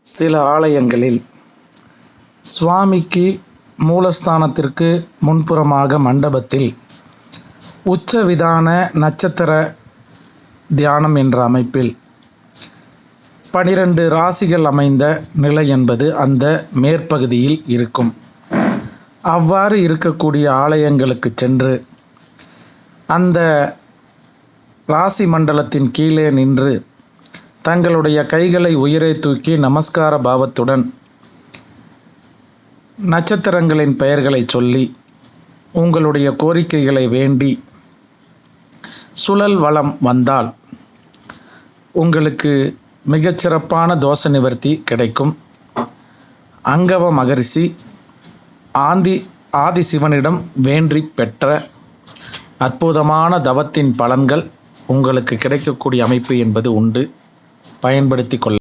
சில ஆலயங்களில் சுவாமிக்கு மூலஸ்தானத்திற்கு முன்புறமாக மண்டபத்தில் உச்சவிதான நட்சத்திர தியானம் என்ற அமைப்பில் 12 ராசிகள் அமைந்த நிலை என்பது அந்த மேற்பகுதியில் இருக்கும். அவ்வாறு இருக்கக்கூடிய ஆலயங்களுக்கு சென்று அந்த ராசி மண்டலத்தின் கீழே நின்று தங்களுடைய கைகளை உயரே தூக்கி நமஸ்கார பாவத்துடன் நட்சத்திரங்களின் பெயர்களை சொல்லி உங்களுடைய கோரிக்கைகளை வேண்டி சுழல் வலம் வந்தால் உங்களுக்கு மிகச்சிறப்பான தோஷ நிவர்த்தி கிடைக்கும். அங்கவ மகரிஷி ஆதி சிவனிடம் வேண்டி பெற்ற அற்புதமான தவத்தின் பலன்கள் உங்களுக்கு கிடைக்கக்கூடிய அமைப்பு என்பது உண்டு. பயன்படுத்தி கொள்ள.